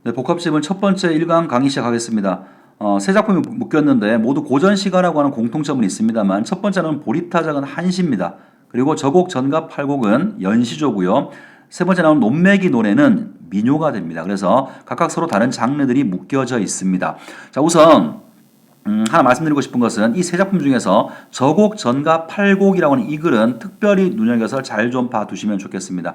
네, 복합집은 첫 번째 1강 강의 시작하겠습니다. 세 작품이 묶였는데 모두 고전 시가라고 하는 공통점은 있습니다만 첫 번째는 보리타작은 한시입니다. 그리고 저곡 전가 팔곡은 연시조고요. 세 번째 나온 논매기 노래는 민요가 됩니다. 그래서 각각 서로 다른 장르들이 묶여져 있습니다. 자, 우선 하나 말씀드리고 싶은 것은 이 세 작품 중에서 저곡 전가 팔곡이라고 하는 이 글은 특별히 눈여겨서 잘 좀 봐두시면 좋겠습니다.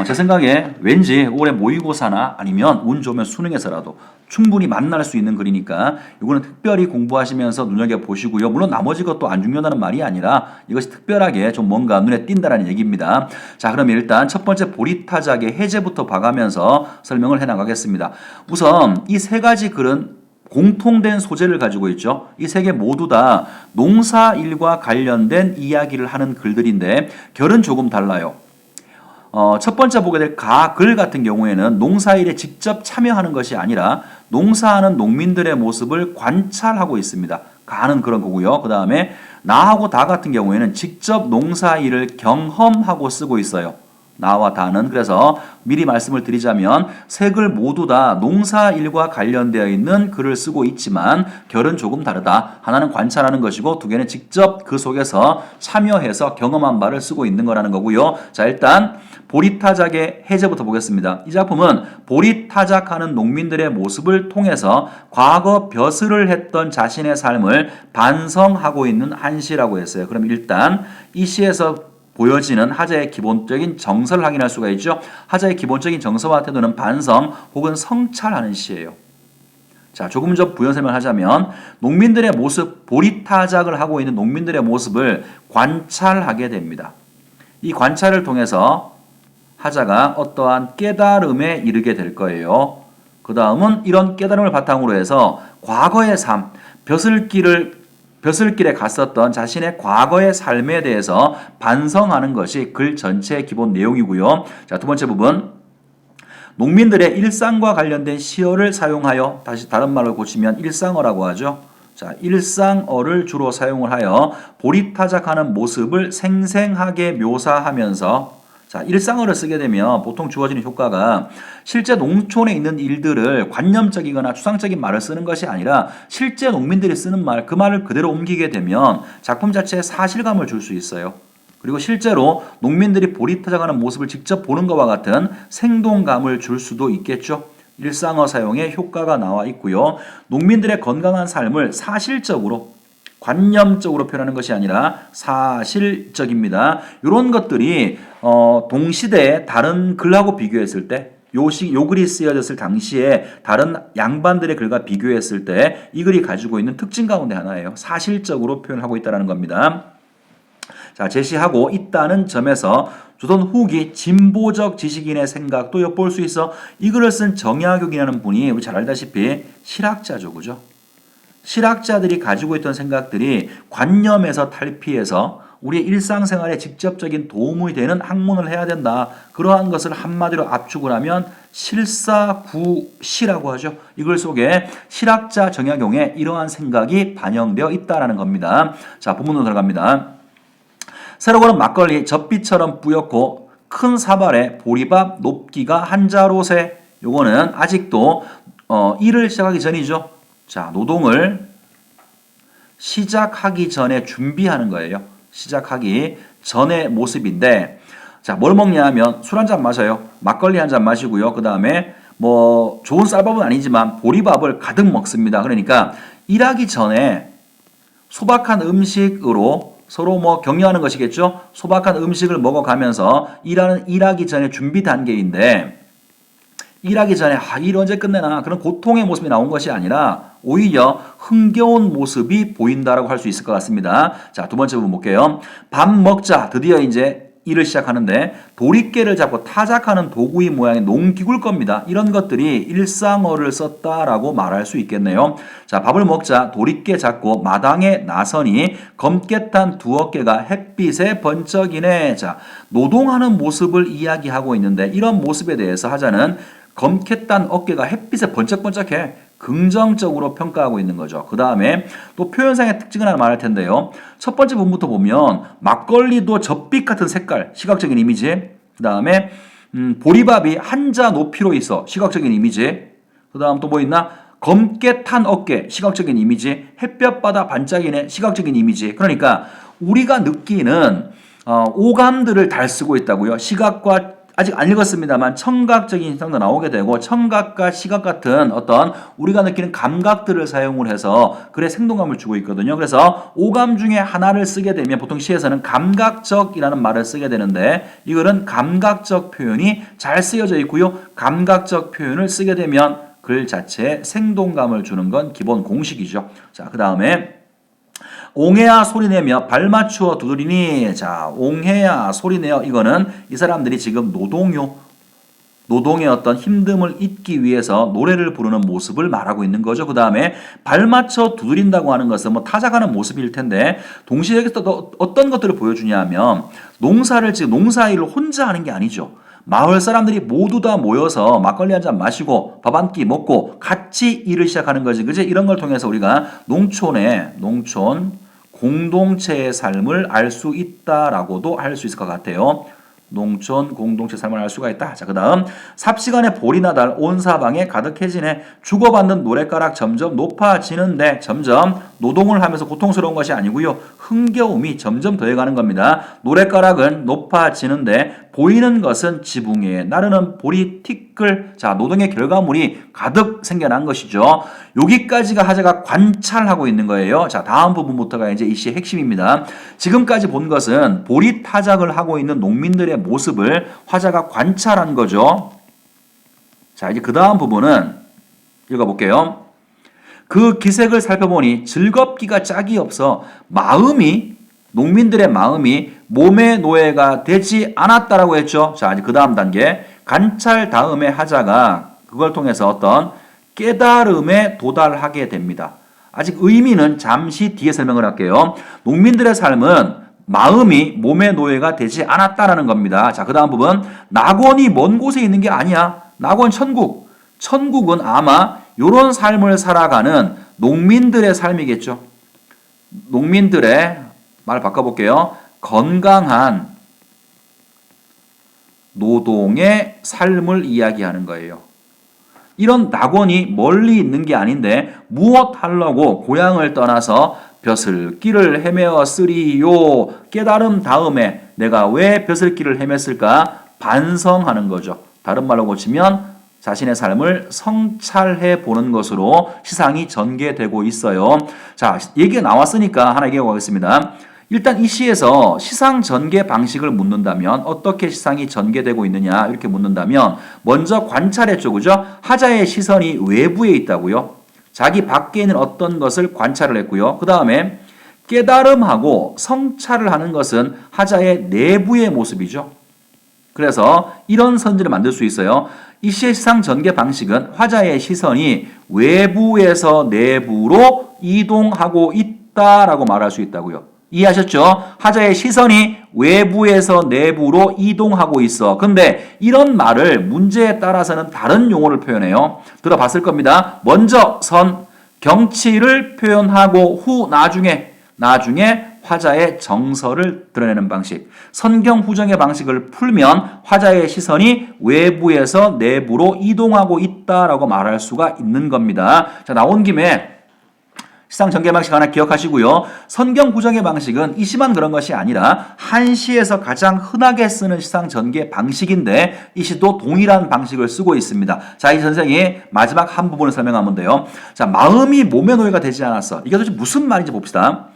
제 생각에 왠지 올해 모의고사나 아니면 운 좋으면 수능에서라도 충분히 만날 수 있는 글이니까 이거는 특별히 공부하시면서 눈여겨보시고요. 물론 나머지 것도 안 중요하다는 말이 아니라 이것이 특별하게 좀 뭔가 눈에 띈다는 얘기입니다. 자, 그럼 일단 첫 번째 보리타작의 해제부터 봐가면서 설명을 해나가겠습니다. 우선 이 세 가지 글은 공통된 소재를 가지고 있죠. 이 세 개 모두 다 농사일과 관련된 이야기를 하는 글들인데 결은 조금 달라요. 첫 번째 보게 될 가글 같은 경우에는 농사일에 직접 참여하는 것이 아니라 농사하는 농민들의 모습을 관찰하고 있습니다. 가는 그런 거고요. 그 다음에 나하고 다 같은 경우에는 직접 농사일을 경험하고 쓰고 있어요. 나와 다는. 그래서 미리 말씀을 드리자면 세 글 모두 다 농사일과 관련되어 있는 글을 쓰고 있지만 결은 조금 다르다. 하나는 관찰하는 것이고 두 개는 직접 그 속에서 참여해서 경험한 바를 쓰고 있는 거라는 거고요. 자, 일단 보리타작의 해제부터 보겠습니다. 이 작품은 보리타작하는 농민들의 모습을 통해서 과거 벼슬을 했던 자신의 삶을 반성하고 있는 한 시라고 했어요. 그럼 일단 이 시에서 보여지는 하자의 기본적인 정서를 확인할 수가 있죠. 하자의 기본적인 정서와 태도는 반성 혹은 성찰하는 시예요. 자, 조금 더 부연 설명하자면 농민들의 모습, 보리타작을 하고 있는 농민들의 모습을 관찰하게 됩니다. 이 관찰을 통해서 하자가 어떠한 깨달음에 이르게 될 거예요. 그 다음은 이런 깨달음을 바탕으로 해서 과거의 삶, 벼슬길에 갔었던 자신의 과거의 삶에 대해서 반성하는 것이 글 전체의 기본 내용이고요. 자, 두 번째 부분. 농민들의 일상과 관련된 시어를 사용하여, 다시 다른 말로 고치면 일상어라고 하죠. 자, 일상어를 주로 사용을 하여 보리타작하는 모습을 생생하게 묘사하면서, 자, 일상어를 쓰게 되면 보통 주어지는 효과가 실제 농촌에 있는 일들을 관념적이거나 추상적인 말을 쓰는 것이 아니라 실제 농민들이 쓰는 말, 그 말을 그대로 옮기게 되면 작품 자체에 사실감을 줄 수 있어요. 그리고 실제로 농민들이 보리타작하는 모습을 직접 보는 것과 같은 생동감을 줄 수도 있겠죠. 일상어 사용에 효과가 나와 있고요. 농민들의 건강한 삶을 사실적으로 관념적으로 표현하는 것이 아니라 사실적입니다. 이런 것들이 동시대에 다른 글하고 비교했을 때 요 글이 쓰여졌을 당시에 다른 양반들의 글과 비교했을 때 이 글이 가지고 있는 특징 가운데 하나예요. 사실적으로 표현하고 있다는 겁니다. 자, 제시하고 있다는 점에서 조선 후기 진보적 지식인의 생각도 엿볼 수 있어. 이 글을 쓴 정약용이라는 분이 우리 잘 알다시피 실학자죠. 그죠? 실학자들이 가지고 있던 생각들이 관념에서 탈피해서 우리의 일상생활에 직접적인 도움이 되는 학문을 해야 된다. 그러한 것을 한마디로 압축을 하면 실사구시라고 하죠. 이 글 속에 실학자 정약용의 이러한 생각이 반영되어 있다는 겁니다. 자, 본문으로 들어갑니다. 새로 고른 막걸리 젖비처럼 뿌옇고 큰 사발에 보리밥 높기가 한 자로세. 요거는 아직도 일을 시작하기 전이죠. 자, 노동을 시작하기 전에 준비하는 거예요. 시작하기 전의 모습인데, 자, 뭘 먹냐 하면 술 한 잔 마셔요. 막걸리 한 잔 마시고요. 그 다음에 뭐 좋은 쌀밥은 아니지만 보리밥을 가득 먹습니다. 그러니까 일하기 전에 소박한 음식으로 서로 뭐 격려하는 것이겠죠. 소박한 음식을 먹어가면서 일하기 전에 준비 단계인데, 일하기 전에 일 언제 끝내나 그런 고통의 모습이 나온 것이 아니라 오히려 흥겨운 모습이 보인다라고 할 수 있을 것 같습니다. 자, 두 번째 부분 볼게요. 밥 먹자. 드디어 이제 일을 시작하는데 도리깨를 잡고 타작하는 도구의 모양의 농기구일 겁니다. 이런 것들이 일상어를 썼다라고 말할 수 있겠네요. 자, 밥을 먹자. 도리깨 잡고 마당에 나서니 검게 탄 두 어깨가 햇빛에 번쩍이네. 자, 노동하는 모습을 이야기하고 있는데 이런 모습에 대해서 하자는 검게 딴 어깨가 햇빛에 번쩍번쩍해. 긍정적으로 평가하고 있는 거죠. 그 다음에 또 표현상의 특징을 하나 말할 텐데요. 첫 번째 부분부터 보면 막걸리도 젖빛 같은 색깔, 시각적인 이미지. 그 다음에 보리밥이 한자 높이로 있어, 시각적인 이미지. 그 그 다음 또 뭐 있나? 검게 탄 어깨, 시각적인 이미지. 햇볕바다 반짝이네, 시각적인 이미지. 그러니까 우리가 느끼는 오감들을 달 쓰고 있다고요. 시각과 아직 안 읽었습니다만 청각적인 현상도 나오게 되고 청각과 시각 같은 어떤 우리가 느끼는 감각들을 사용을 해서 글에 생동감을 주고 있거든요. 그래서 오감 중에 하나를 쓰게 되면 보통 시에서는 감각적이라는 말을 쓰게 되는데 이거는 감각적 표현이 잘 쓰여져 있고요. 감각적 표현을 쓰게 되면 글 자체에 생동감을 주는 건 기본 공식이죠. 자, 그 다음에 옹해야 소리내며 발 맞추어 두드리니. 자, 옹해야 소리내어. 이거는 이 사람들이 지금 노동의 어떤 힘듦을 잊기 위해서 노래를 부르는 모습을 말하고 있는 거죠. 그 다음에 발 맞춰 두드린다고 하는 것은 뭐 타작하는 모습일 텐데 동시에 여기서 어떤 것들을 보여주냐면 농사일을 혼자 하는 게 아니죠. 마을 사람들이 모두 다 모여서 막걸리 한 잔 마시고 밥 한 끼 먹고 같이 일을 시작하는 거지. 그지? 이런 걸 통해서 우리가 농촌 공동체의 삶을 알 수 있다라고도 할 수 있을 것 같아요. 농촌 공동체 삶을 알 수가 있다. 자, 그 다음 삽시간에 볼이 나달 온 사방에 가득해지네. 주고받는 노랫가락 점점 높아지는데 점점 노동을 하면서 고통스러운 것이 아니고요. 흥겨움이 점점 더해가는 겁니다. 노랫가락은 높아지는데 보이는 것은 지붕에 나르는 볼이 티끌. 자, 노동의 결과물이 가득 생겨난 것이죠. 여기까지가 하자가 관찰하고 있는 거예요. 자, 다음 부분부터가 이제 이 시의 핵심입니다. 지금까지 본 것은 보리 타작을 하고 있는 농민들의 모습을 화자가 관찰한 거죠. 자, 이제 그 다음 부분은 읽어볼게요. 그 기색을 살펴보니 즐겁기가 짝이 없어 농민들의 마음이 몸의 노예가 되지 않았다라고 했죠. 자, 이제 그 다음 단계. 관찰 다음에 하자가 그걸 통해서 어떤 깨달음에 도달하게 됩니다. 아직 의미는 잠시 뒤에 설명을 할게요. 농민들의 삶은 마음이 몸의 노예가 되지 않았다라는 겁니다. 자, 그 다음 부분. 낙원이 먼 곳에 있는 게 아니야. 낙원 천국. 천국은 아마 이런 삶을 살아가는 농민들의 삶이겠죠. 농민들의 말 바꿔볼게요. 건강한 노동의 삶을 이야기하는 거예요. 이런 낙원이 멀리 있는 게 아닌데 무엇 하려고 고향을 떠나서 벼슬길을 헤매었으리요. 깨달음 다음에 내가 왜 벼슬길을 헤맸을까 반성하는 거죠. 다른 말로 고치면 자신의 삶을 성찰해 보는 것으로 시상이 전개되고 있어요. 자, 얘기가 나왔으니까 하나 얘기하고 가겠습니다. 일단 이 시에서 시상 전개 방식을 묻는다면 어떻게 시상이 전개되고 있느냐 이렇게 묻는다면 먼저 관찰했죠. 그죠? 하자의 시선이 외부에 있다고요. 자기 밖에 있는 어떤 것을 관찰을 했고요. 그 다음에 깨달음하고 성찰을 하는 것은 하자의 내부의 모습이죠. 그래서 이런 선지를 만들 수 있어요. 이 시의 시상 전개 방식은 화자의 시선이 외부에서 내부로 이동하고 있다라고 말할 수 있다고요. 이해하셨죠? 하자의 시선이 외부에서 내부로 이동하고 있어. 근데 이런 말을 문제에 따라서는 다른 용어를 표현해요. 들어봤을 겁니다. 먼저 경치를 표현하고 후 나중에 화자의 정서를 드러내는 방식. 선경후정의 방식을 풀면 화자의 시선이 외부에서 내부로 이동하고 있다라고 말할 수가 있는 겁니다. 자, 나온 김에 시상 전개 방식 하나 기억하시고요. 선경후정의 방식은 이 시만 그런 것이 아니라 한시에서 가장 흔하게 쓰는 시상 전개 방식인데 이 시도 동일한 방식을 쓰고 있습니다. 자, 이 선생이 마지막 한 부분을 설명하면 돼요. 자, 마음이 몸의 노예가 되지 않았어. 이게 도대체 무슨 말인지 봅시다.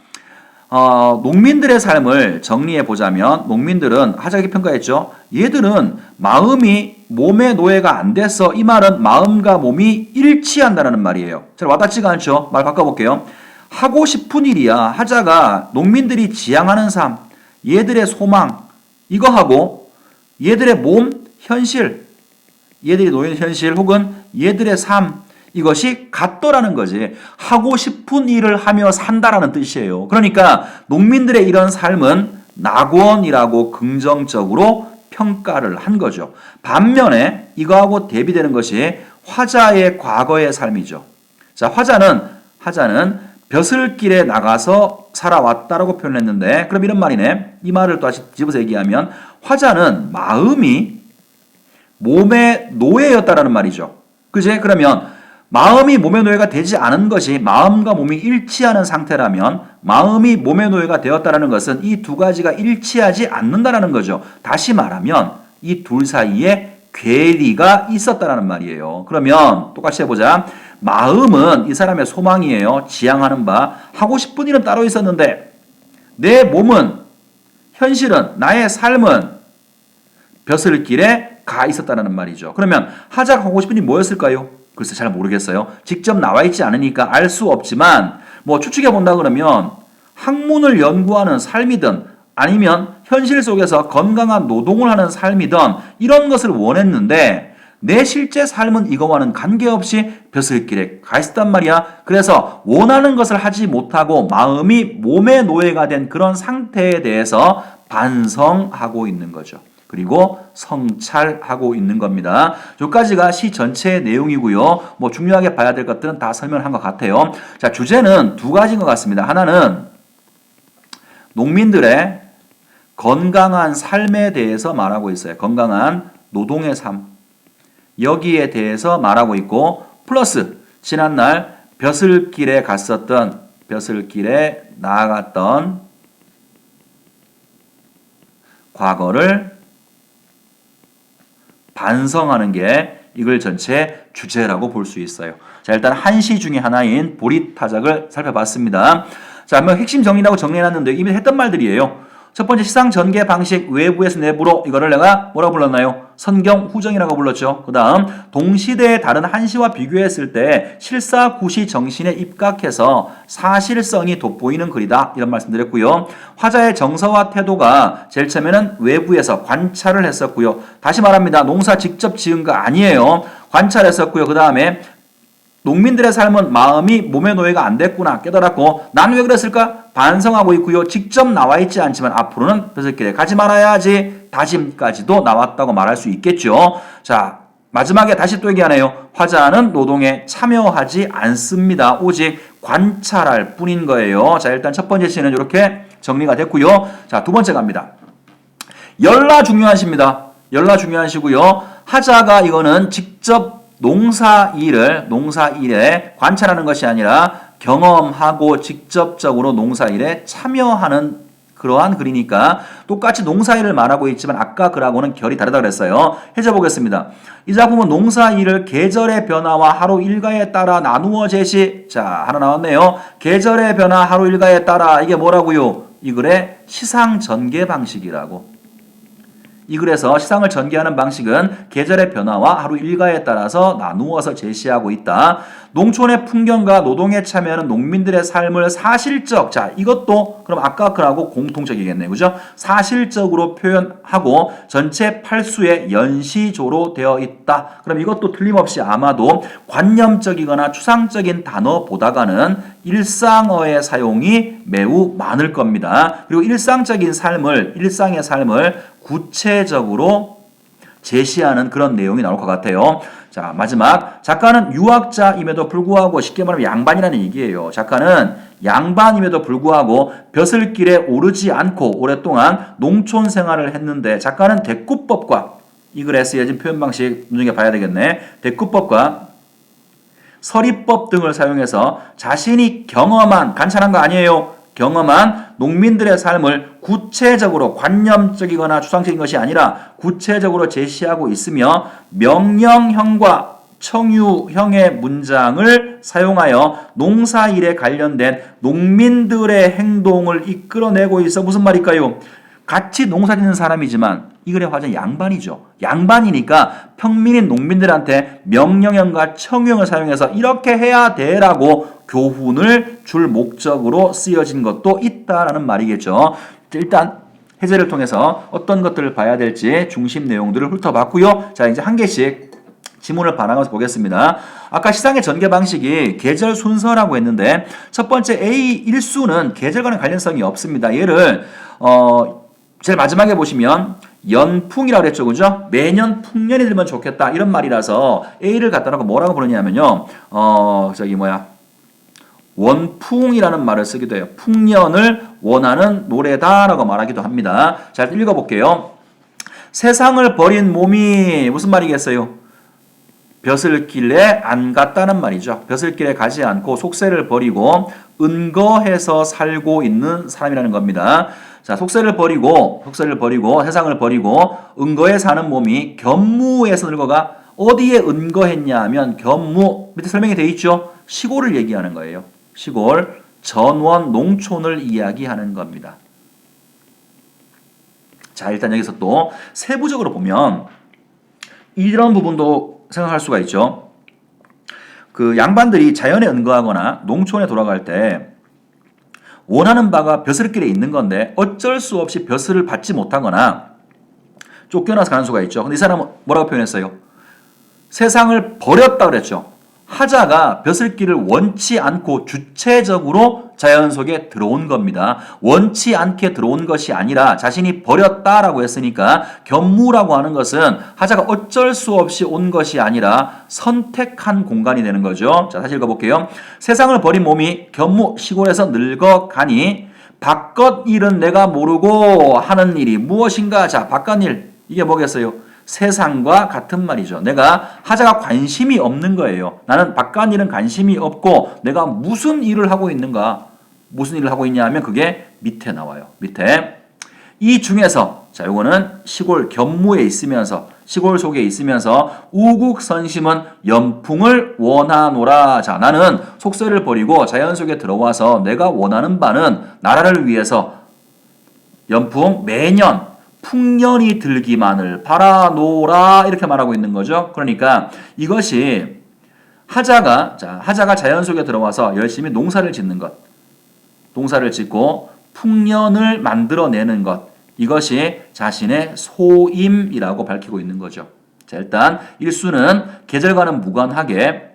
농민들의 삶을 정리해 보자면 농민들은 하자가 평가했죠. 얘들은 마음이 몸의 노예가 안 돼서 이 말은 마음과 몸이 일치한다는 말이에요. 잘 와닿지가 않죠. 말 바꿔볼게요. 하고 싶은 일이야. 하자가 농민들이 지향하는 삶, 얘들의 소망 이거하고 얘들의 몸 현실, 얘들이 놓인 현실 혹은 얘들의 삶 이것이 같더라는 거지. 하고 싶은 일을 하며 산다라는 뜻이에요. 그러니까 농민들의 이런 삶은 낙원이라고 긍정적으로 평가를 한 거죠. 반면에 이거하고 대비되는 것이 화자의 과거의 삶이죠. 자, 화자는 벼슬길에 나가서 살아왔다라고 표현했는데 그럼 이런 말이네. 이 말을 또 다시 집어서 얘기하면 화자는 마음이 몸의 노예였다라는 말이죠. 그제? 그러면 마음이 몸의 노예가 되지 않은 것이 마음과 몸이 일치하는 상태라면 마음이 몸의 노예가 되었다는 것은 이 두 가지가 일치하지 않는다는 거죠. 다시 말하면 이 둘 사이에 괴리가 있었다는 말이에요. 그러면 똑같이 해보자. 마음은 이 사람의 소망이에요. 지향하는 바, 하고 싶은 일은 따로 있었는데 내 몸은, 현실은, 나의 삶은 벼슬길에 가 있었다는 말이죠. 그러면 하자가 하고 싶은 일이 뭐였을까요? 글쎄 잘 모르겠어요. 직접 나와 있지 않으니까 알 수 없지만 뭐 추측해 본다 그러면 학문을 연구하는 삶이든 아니면 현실 속에서 건강한 노동을 하는 삶이든 이런 것을 원했는데 내 실제 삶은 이거와는 관계없이 벼슬길에 가 있었단 말이야. 그래서 원하는 것을 하지 못하고 마음이 몸의 노예가 된 그런 상태에 대해서 반성하고 있는 거죠. 그리고 성찰하고 있는 겁니다. 여기까지가 시 전체의 내용이고요. 뭐 중요하게 봐야 될 것들은 다 설명한 것 같아요. 자, 주제는 두 가지인 것 같습니다. 하나는 농민들의 건강한 삶에 대해서 말하고 있어요. 건강한 노동의 삶. 여기에 대해서 말하고 있고 플러스 지난날 벼슬길에 갔었던, 벼슬길에 나아갔던 과거를 반성하는 게 이글 전체 주제라고 볼 수 있어요. 자, 일단 한시 중에 하나인 보리타작을 살펴봤습니다. 자, 한번 핵심 정리라고 정리해놨는데 이미 했던 말들이에요. 첫 번째 시상 전개 방식, 외부에서 내부로, 이거를 내가 뭐라고 불렀나요? 선경 후정이라고 불렀죠. 그 다음 동시대의 다른 한시와 비교했을 때 실사구시 정신에 입각해서 사실성이 돋보이는 글이다, 이런 말씀드렸고요. 화자의 정서와 태도가 제일 처음에는 외부에서 관찰을 했었고요. 다시 말합니다. 농사 직접 지은 거 아니에요. 관찰했었고요. 그 다음에 농민들의 삶은 마음이 몸의 노예가 안 됐구나 깨달았고, 난 왜 그랬을까? 반성하고 있고요. 직접 나와 있지 않지만 앞으로는 벼슬길에 가지 말아야지 다짐까지도 나왔다고 말할 수 있겠죠. 자, 마지막에 다시 또 얘기하네요. 화자는 노동에 참여하지 않습니다. 오직 관찰할 뿐인 거예요. 자, 일단 첫 번째 시는 이렇게 정리가 됐고요. 자, 두 번째 갑니다. 열라 중요한 시입니다. 열라 중요한 시고요. 하자가 이거는 직접 농사일에 관찰하는 것이 아니라 경험하고 직접적으로 농사일에 참여하는 그러한 글이니까 똑같이 농사일을 말하고 있지만 아까 글하고는 결이 다르다고 그랬어요. 해줘보겠습니다. 이 작품은 농사일을 계절의 변화와 하루 일과에 따라 나누어 제시. 자, 하나 나왔네요. 계절의 변화, 하루 일과에 따라. 이게 뭐라고요? 이 글의 시상 전개 방식이라고. 이 글에서 시상을 전개하는 방식은 계절의 변화와 하루 일과에 따라서 나누어서 제시하고 있다. 농촌의 풍경과 노동에 참여하는 농민들의 삶을 사실적, 자, 이것도 그럼 아까 글하고 공통적이겠네요. 그죠? 사실적으로 표현하고 전체 팔수의 연시조로 되어 있다. 그럼 이것도 틀림없이 아마도 관념적이거나 추상적인 단어보다가는 일상어의 사용이 매우 많을 겁니다. 그리고 일상의 삶을 구체적으로 제시하는 그런 내용이 나올 것 같아요. 자, 마지막. 작가는 유학자임에도 불구하고 쉽게 말하면 양반이라는 얘기예요. 작가는 양반임에도 불구하고 벼슬길에 오르지 않고 오랫동안 농촌 생활을 했는데 작가는 대꾸법과, 이 글에 쓰여진 표현 방식 눈여겨 봐야 되겠네. 대꾸법과 서리법 등을 사용해서 자신이 경험한, 관찰한 거 아니에요. 경험한 농민들의 삶을 구체적으로 관념적이거나 추상적인 것이 아니라 구체적으로 제시하고 있으며 명령형과 청유형의 문장을 사용하여 농사일에 관련된 농민들의 행동을 이끌어내고 있어. 무슨 말일까요? 같이 농사 짓는 사람이지만 이 글의 화자는 양반이죠. 양반이니까 평민인 농민들한테 명령형과 청유형을 사용해서 이렇게 해야 돼라고 교훈을 줄 목적으로 쓰여진 것도 있다라는 말이겠죠. 일단 해제를 통해서 어떤 것들을 봐야 될지 중심 내용들을 훑어봤고요. 자, 이제 한 개씩 지문을 반항해서 보겠습니다. 아까 시상의 전개 방식이 계절 순서라고 했는데 첫 번째 A1수는 계절과는 관련성이 없습니다. 얘를 제일 마지막에 보시면 연풍이라고 그랬죠. 그죠? 매년 풍년이 들면 좋겠다 이런 말이라서 A를 갖다 놓고 뭐라고 부르냐면요. 원풍이라는 말을 쓰기도 해요. 풍년을 원하는 노래다라고 말하기도 합니다. 자, 읽어볼게요. 세상을 버린 몸이 무슨 말이겠어요? 벼슬길에 안 갔다는 말이죠. 벼슬길에 가지 않고 속세를 버리고 은거해서 살고 있는 사람이라는 겁니다. 자, 속세를 버리고 세상을 버리고 은거에 사는 몸이 견무에서 늙어가 어디에 은거했냐 하면 견무 밑에 설명이 되어 있죠. 시골을 얘기하는 거예요. 시골, 전원, 농촌을 이야기하는 겁니다. 자, 일단 여기서 또 세부적으로 보면 이런 부분도 생각할 수가 있죠. 그 양반들이 자연에 은거하거나 농촌에 돌아갈 때 원하는 바가 벼슬길에 있는 건데 어쩔 수 없이 벼슬을 받지 못하거나 쫓겨나서 가는 수가 있죠. 근데 이 사람은 뭐라고 표현했어요? 세상을 버렸다 그랬죠. 하자가 벼슬길을 원치 않고 주체적으로 자연 속에 들어온 겁니다. 원치 않게 들어온 것이 아니라 자신이 버렸다라고 했으니까 견무라고 하는 것은 하자가 어쩔 수 없이 온 것이 아니라 선택한 공간이 되는 거죠. 자, 다시 읽어볼게요. 세상을 버린 몸이 견무 시골에서 늙어가니 바깥 일은 내가 모르고 하는 일이 무엇인가? 자, 바깥 일 이게 뭐겠어요? 세상과 같은 말이죠. 내가 하자가 관심이 없는 거예요. 나는 바깥 일은 관심이 없고 내가 무슨 일을 하고 있는가? 무슨 일을 하고 있냐 하면 그게 밑에 나와요. 밑에. 이 중에서 자, 요거는 시골 견무에 있으면서 시골 속에 있으면서 우국선심은 연풍을 원하노라. 자, 나는 속세를 버리고 자연 속에 들어와서 내가 원하는 바는 나라를 위해서 연풍 매년 풍년이 들기만을 바라노라 이렇게 말하고 있는 거죠. 그러니까 이것이 하자가 자연 속에 들어와서 열심히 농사를 짓는 것, 농사를 짓고 풍년을 만들어내는 것, 이것이 자신의 소임이라고 밝히고 있는 거죠. 자, 일단 일수는 계절과는 무관하게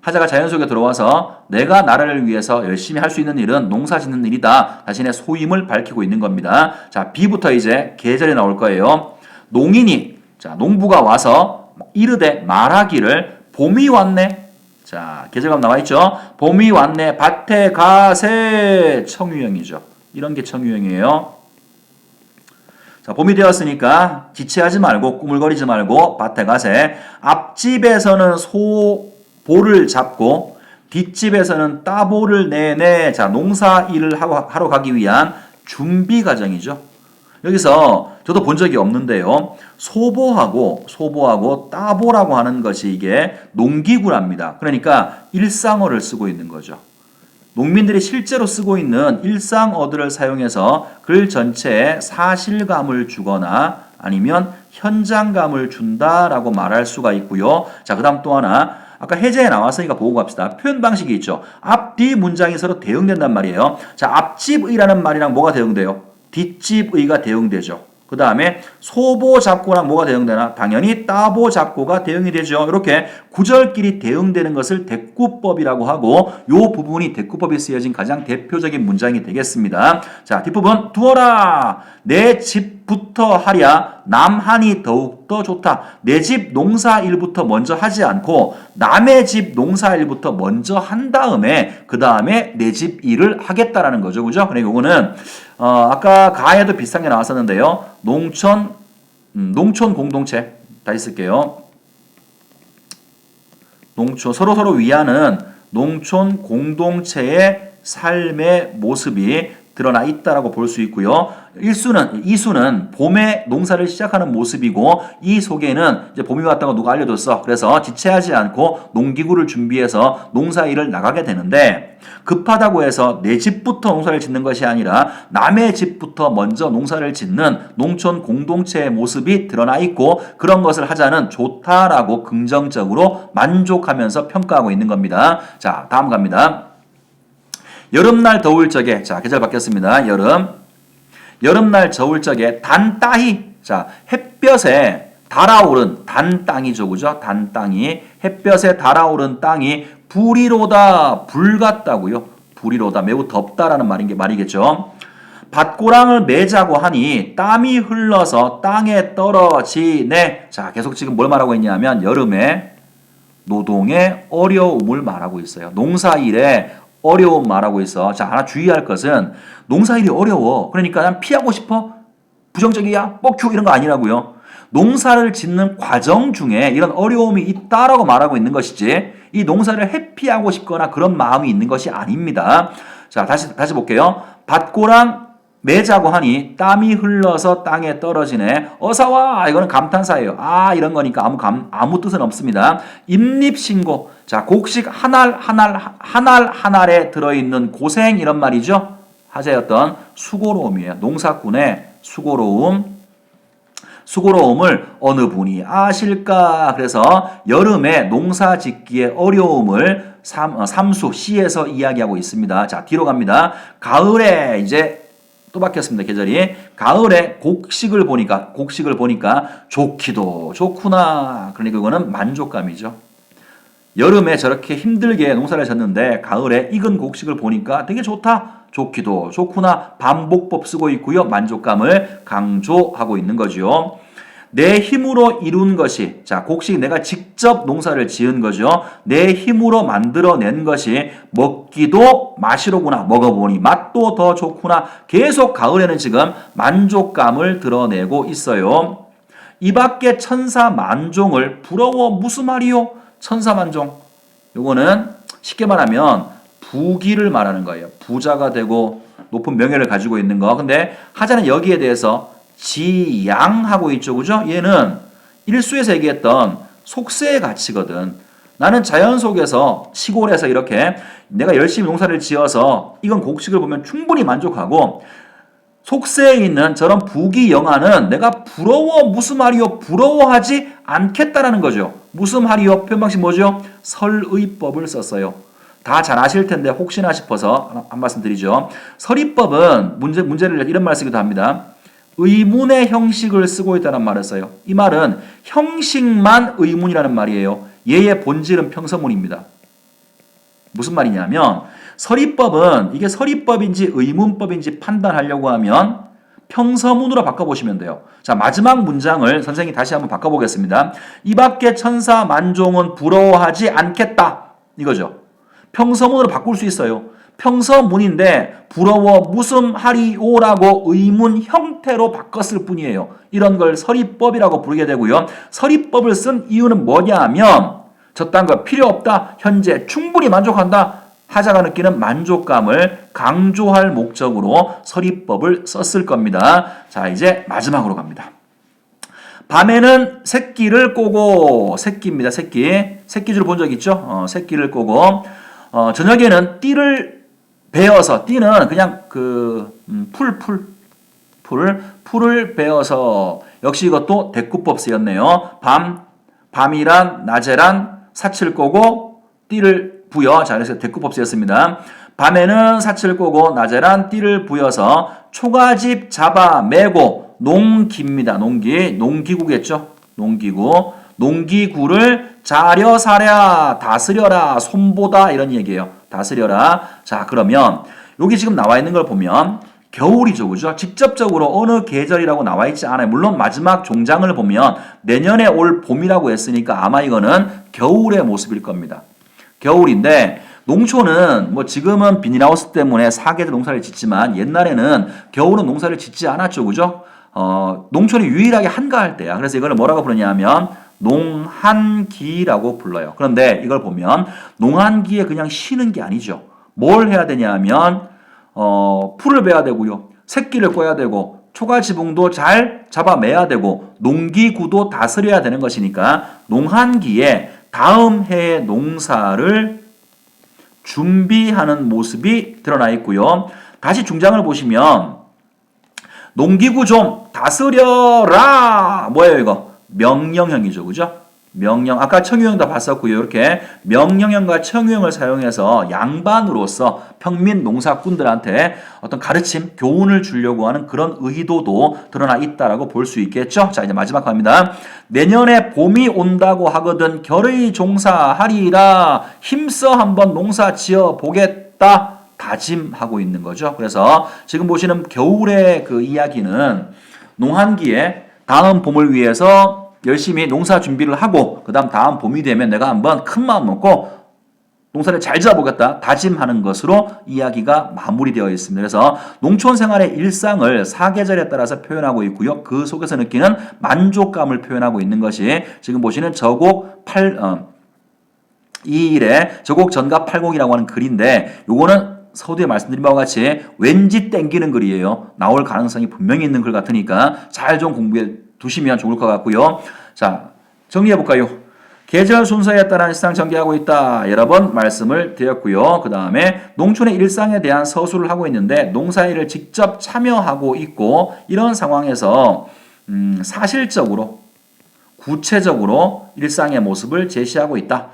하자가 자연 속에 들어와서 내가 나라를 위해서 열심히 할 수 있는 일은 농사 짓는 일이다. 자신의 소임을 밝히고 있는 겁니다. 자, B부터 이제 계절이 나올 거예요. 농인이, 자, 농부가 와서 이르되 말하기를 봄이 왔네. 자, 계절감 나와 있죠. 봄이 왔네. 밭에 가세. 청유형이죠. 이런 게 청유형이에요. 자, 봄이 되었으니까 지체하지 말고 꾸물거리지 말고 밭에 가세. 앞집에서는 볼을 잡고 뒷집에서는 따볼을 내내. 자, 농사 일을 하러 가기 위한 준비 과정이죠. 여기서 저도 본 적이 없는데요. 소보하고 따보라고 하는 것이 이게 농기구랍니다. 그러니까 일상어를 쓰고 있는 거죠. 농민들이 실제로 쓰고 있는 일상어들을 사용해서 글 전체에 사실감을 주거나 아니면 현장감을 준다라고 말할 수가 있고요. 자, 그 다음 또 하나. 아까 해제에 나왔으니까 보고 갑시다. 표현 방식이 있죠. 앞, 뒤 문장이 서로 대응된단 말이에요. 자, 앞집의라는 말이랑 뭐가 대응돼요? 뒷집의가 대응되죠. 그 다음에 소보 잡고랑 뭐가 대응되나? 당연히 따보 잡고가 대응이 되죠. 이렇게 구절끼리 대응되는 것을 대꾸법이라고 하고 이 부분이 대꾸법이 쓰여진 가장 대표적인 문장이 되겠습니다. 자, 뒷부분 두어라. 내 집부터 하랴 남하니 더욱더 좋다. 내 집 농사일부터 먼저 하지 않고 남의 집 농사일부터 먼저 한 다음에 그 다음에 내 집 일을 하겠다라는 거죠. 그죠? 그러니까 이거는 아까 가에도 비슷한 게 나왔었는데요. 농촌 공동체. 다시 쓸게요. 서로 위하는 농촌 공동체의 삶의 모습이 드러나 있다라고 볼 수 있고요. 이수는 봄에 농사를 시작하는 모습이고 이 속에는 이제 봄이 왔다고 누가 알려줬어. 그래서 지체하지 않고 농기구를 준비해서 농사일을 나가게 되는데 급하다고 해서 내 집부터 농사를 짓는 것이 아니라 남의 집부터 먼저 농사를 짓는 농촌 공동체의 모습이 드러나 있고 그런 것을 하자는 좋다라고 긍정적으로 만족하면서 평가하고 있는 겁니다. 자, 다음 갑니다. 여름날 더울 적에, 자, 계절 바뀌었습니다. 여름날 더울 적에 단따히, 자, 햇볕에 달아오른 단 땅이죠. 그죠? 단 땅이, 햇볕에 달아오른 땅이 불이로다, 불 같다고요. 불이로다, 매우 덥다라는 말이겠죠. 밭고랑을 매자고 하니 땀이 흘러서 땅에 떨어지네. 자, 계속 지금 뭘 말하고 있냐면 여름에 노동의 어려움을 말하고 있어요. 농사일에 어려움 말하고 있어. 자, 하나 주의할 것은 농사일이 어려워. 그러니까 난 피하고 싶어? 부정적이야? 뻑큐 이런 거 아니라고요. 농사를 짓는 과정 중에 이런 어려움이 있다라고 말하고 있는 것이지 이 농사를 회피하고 싶거나 그런 마음이 있는 것이 아닙니다. 자, 다시 볼게요. 밭고랑 매자고 하니 땀이 흘러서 땅에 떨어지네. 어서와! 이거는 감탄사예요. 아, 이런 거니까 아무 뜻은 없습니다. 임립신고. 자, 곡식 한 알 한 알에 들어있는 고생 이런 말이죠. 하자였던 수고로움이에요. 농사꾼의 수고로움을 어느 분이 아실까? 그래서 여름에 농사 짓기의 어려움을 삼수 시에서 이야기하고 있습니다. 자, 뒤로 갑니다. 가을에 이제 또 바뀌었습니다. 계절이. 가을에 곡식을 보니까 좋기도 좋구나. 그러니까 그거는 만족감이죠. 여름에 저렇게 힘들게 농사를 졌는데 가을에 익은 곡식을 보니까 되게 좋다. 좋기도 좋구나. 반복법 쓰고 있고요. 만족감을 강조하고 있는 거죠. 내 힘으로 이룬 것이, 자, 곡식 내가 직접 농사를 지은 거죠. 내 힘으로 만들어낸 것이 먹기도 마시로구나. 먹어보니 맛도 더 좋구나. 계속 가을에는 지금 만족감을 드러내고 있어요. 이 밖에 천사만종을 부러워 무슨 말이요? 천사만종. 요거는 쉽게 말하면 부귀를 말하는 거예요. 부자가 되고 높은 명예를 가지고 있는 거. 근데 하자는 여기에 대해서 지양하고 있죠. 그죠? 얘는 일수에서 얘기했던 속세의 가치거든. 나는 자연 속에서 시골에서 이렇게 내가 열심히 농사를 지어서 이건 곡식을 보면 충분히 만족하고 속세에 있는 저런 부귀영화는 내가 부러워 무슨 말이요? 부러워하지 않겠다라는 거죠. 무슨 말이요? 표현 방식 뭐죠? 설의법을 썼어요. 다 잘 아실 텐데 혹시나 싶어서 한 말씀 드리죠. 설의법은 문제를 이런 말 쓰기도 합니다. 의문의 형식을 쓰고 있다는 말을 써요. 이 말은 형식만 의문이라는 말이에요. 얘의 본질은 평서문입니다. 무슨 말이냐면 설의법은 이게 설의법인지 의문법인지 판단하려고 하면 평서문으로 바꿔보시면 돼요. 자, 마지막 문장을 선생님이 다시 한번 바꿔보겠습니다. 이 밖에 천사 만종은 부러워하지 않겠다. 이거죠. 평서문으로 바꿀 수 있어요. 평서문인데 부러워 무슨 하리오라고 의문 형태로 바꿨을 뿐이에요. 이런 걸 설의법이라고 부르게 되고요. 설의법을 쓴 이유는 뭐냐면 저딴 거 필요 없다. 현재 충분히 만족한다. 하자가 느끼는 만족감을 강조할 목적으로 설의법을 썼을 겁니다. 자, 이제 마지막으로 갑니다. 밤에는 새끼를 꼬고, 새끼입니다. 새끼줄 본 적 있죠? 새끼를 꼬고, 저녁에는 띠를 베어서, 띠는 그냥 풀을 베어서, 역시 이것도 대꾸법 쓰였네요. 밤이란, 낮에란, 사칠 꼬고, 띠를 부여. 자, 그래서 대꾸법 쓰였습니다. 밤에는 사칠 꼬고, 낮에란 띠를 부여서, 초가집 잡아 매고, 농기입니다. 농기구겠죠? 농기구를 자려사랴, 다스려라, 손보다 이런 얘기예요. 다스려라. 자, 그러면 여기 지금 나와 있는 걸 보면 겨울이죠. 그죠? 직접적으로 어느 계절이라고 나와 있지 않아요. 물론 마지막 종장을 보면 내년에 올 봄이라고 했으니까 아마 이거는 겨울의 모습일 겁니다. 겨울인데 농촌은 뭐 지금은 비닐하우스 때문에 사계절 농사를 짓지만 옛날에는 겨울은 농사를 짓지 않았죠. 그죠? 농촌이 유일하게 한가할 때야. 그래서 이걸 뭐라고 부르냐면 농한기라고 불러요. 그런데 이걸 보면 농한기에 그냥 쉬는 게 아니죠. 뭘 해야 되냐면 풀을 베야 되고요. 새끼를 꿔야 되고 초가지붕도 잘 잡아매야 되고 농기구도 다스려야 되는 것이니까 농한기에 다음 해의 농사를 준비하는 모습이 드러나 있고요. 다시 중장을 보시면 농기구 좀 다스려라. 뭐예요 이거? 명령형이죠. 그죠? 명령. 아까 청유형도 봤었고요. 이렇게 명령형과 청유형을 사용해서 양반으로서 평민 농사꾼들한테 어떤 가르침, 교훈을 주려고 하는 그런 의도도 드러나 있다라고 볼 수 있겠죠. 자, 이제 마지막 갑니다. 내년에 봄이 온다고 하거든 결의 종사하리라. 힘써 한번 농사 지어 보겠다. 다짐하고 있는 거죠. 그래서 지금 보시는 겨울의 그 이야기는 농한기에 다음 봄을 위해서 열심히 농사 준비를 하고 그다음 봄이 되면 내가 한번 큰 마음 먹고 농사를 잘 지어보겠다 다짐하는 것으로 이야기가 마무리되어 있습니다. 그래서 농촌 생활의 일상을 사계절에 따라서 표현하고 있고요. 그 속에서 느끼는 만족감을 표현하고 있는 것이 지금 보시는 저곡 2일의 저곡 전가 8곡이라고 하는 글인데 요거는 서두에 말씀드린 바와 같이 왠지 땡기는 글이에요. 나올 가능성이 분명히 있는 글 같으니까 잘 좀 공부해 두시면 좋을 것 같고요. 자, 정리해 볼까요? 계절 순서에 따라 일상 전개하고 있다. 여러 번 말씀을 드렸고요. 그 다음에 농촌의 일상에 대한 서술을 하고 있는데 농사일을 직접 참여하고 있고 이런 상황에서 사실적으로 구체적으로 일상의 모습을 제시하고 있다.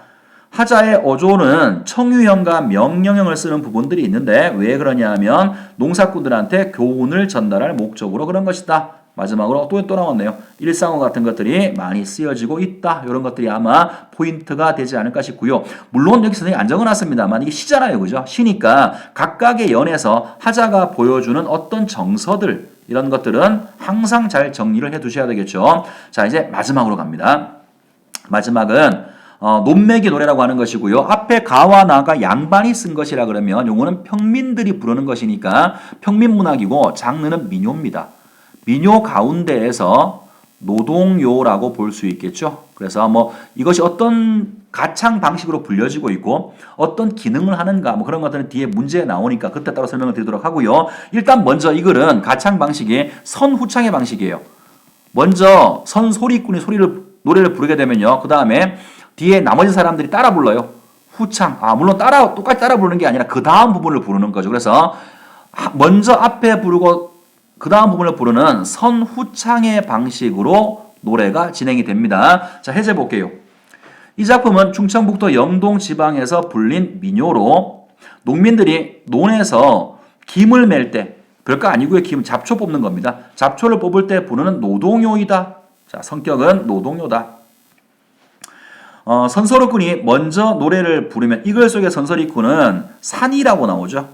하자의 어조는 청유형과 명령형을 쓰는 부분들이 있는데 왜 그러냐 하면 농사꾼들한테 교훈을 전달할 목적으로 그런 것이다. 마지막으로 또 나왔네요. 일상어 같은 것들이 많이 쓰여지고 있다. 이런 것들이 아마 포인트가 되지 않을까 싶고요. 물론 여기 선생님이 안 적어놨습니다만 이게 시잖아요. 그죠? 시니까 각각의 연에서 하자가 보여주는 어떤 정서들 이런 것들은 항상 잘 정리를 해 두셔야 되겠죠. 자, 이제 마지막으로 갑니다. 마지막은 논매기 노래라고 하는 것이고요. 앞에 가와 나가 양반이 쓴 것이라 그러면 요거는 평민들이 부르는 것이니까 평민문학이고 장르는 민요입니다. 민요 가운데에서 노동요라고 볼 수 있겠죠. 그래서 뭐 이것이 어떤 가창 방식으로 불려지고 있고 어떤 기능을 하는가 뭐 그런 것들은 뒤에 문제에 나오니까 그때 따라 설명을 드리도록 하고요. 일단 먼저 이 글은 가창 방식이 선후창의 방식이에요. 먼저 선소리꾼이 노래를 부르게 되면요. 그 다음에 뒤에 나머지 사람들이 따라 불러요. 후창. 물론 똑같이 따라 부르는 게 아니라 그 다음 부분을 부르는 거죠. 그래서 먼저 앞에 부르고 그 다음 부분을 부르는 선후창의 방식으로 노래가 진행이 됩니다. 자, 해제 볼게요. 이 작품은 충청북도 영동 지방에서 불린 민요로 농민들이 논에서 김을 맬 때 별거 아니고요. 잡초 뽑는 겁니다. 잡초를 뽑을 때 부르는 노동요이다. 자, 성격은 노동요다. 선소리꾼이 먼저 노래를 부르면 이 글 속의 선소리꾼은 산이라고 나오죠.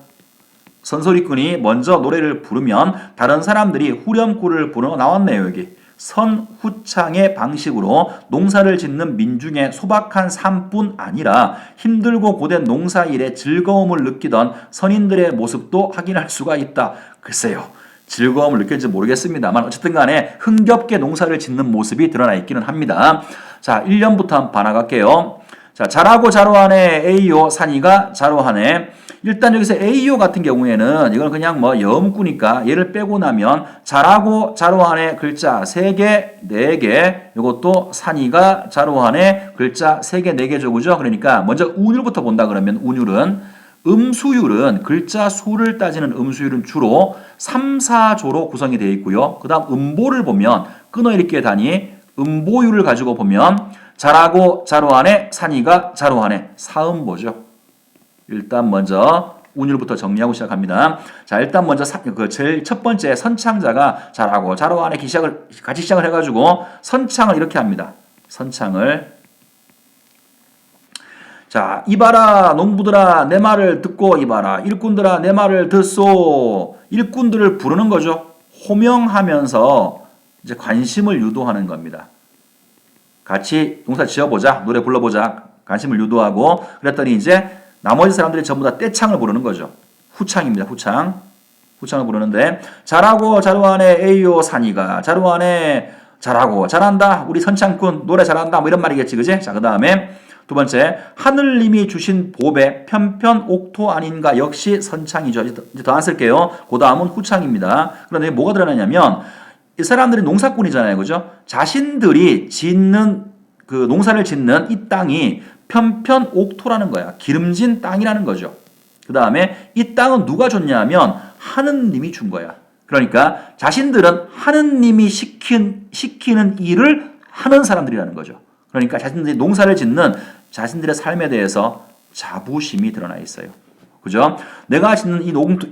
선소리꾼이 먼저 노래를 부르면 다른 사람들이 후렴구를 부르고 나왔네요. 여기 선후창의 방식으로 농사를 짓는 민중의 소박한 삶뿐 아니라 힘들고 고된 농사일에 즐거움을 느끼던 선인들의 모습도 확인할 수가 있다. 글쎄요. 즐거움을 느낄지 모르겠습니다만 어쨌든 간에 흥겹게 농사를 짓는 모습이 드러나 있기는 합니다. 자, 1년부터 한번 봐나갈게요. 자, 잘하고 자로하네 A요 산이가 자로하네. 일단 여기서 A요 같은 경우에는 이건 그냥 뭐 여음구니까 얘를 빼고 나면 잘하고 자로하네 글자 3개, 4개 이것도 산이가 자로하네 글자 3개, 4개죠. 그죠? 그러니까 먼저 운율부터 본다 그러면 음수율은 글자 수를 따지는 음수율은 주로 3, 4조로 구성이 되어 있고요. 그 다음 음보를 보면 끊어읽기의 단위 음보율을 가지고 보면 잘하고 자로하네 산이가 자로하네 사음보죠. 일단 먼저 운율부터 정리하고 시작합니다. 자, 일단 먼저 제일 첫 번째 선창자가 잘하고 자로하네 같이 시작을 해가지고 선창을 이렇게 합니다. 선창을 자, 이봐라 농부들아 내 말을 듣고 이봐라 일꾼들아 내 말을 듣소. 일꾼들을 부르는 거죠. 호명하면서 이제 관심을 유도하는 겁니다. 같이 농사 지어보자 노래 불러보자 관심을 유도하고 그랬더니 이제 나머지 사람들이 전부 다 떼창을 부르는 거죠. 후창입니다. 후창을 부르는데 잘하고 자루하네 에이요 산이가 자루하네 잘하고 잘한다 우리 선창꾼 노래 잘한다 뭐 이런 말이겠지 그지? 자, 그 다음에 두 번째 하늘님이 주신 복에 편편옥토 아닌가 역시 선창이죠. 이제 더 안 쓸게요. 그 다음은 후창입니다. 그런데 뭐가 드러나냐면 이 사람들이 농사꾼이잖아요. 그죠? 자신들이 농사를 짓는 이 땅이 편편옥토라는 거야. 기름진 땅이라는 거죠. 그 다음에 이 땅은 누가 줬냐 하면 하느님이 준 거야. 그러니까 자신들은 하느님이 시키는 일을 하는 사람들이라는 거죠. 그러니까 자신들이 농사를 짓는 자신들의 삶에 대해서 자부심이 드러나 있어요. 그죠? 내가 짓는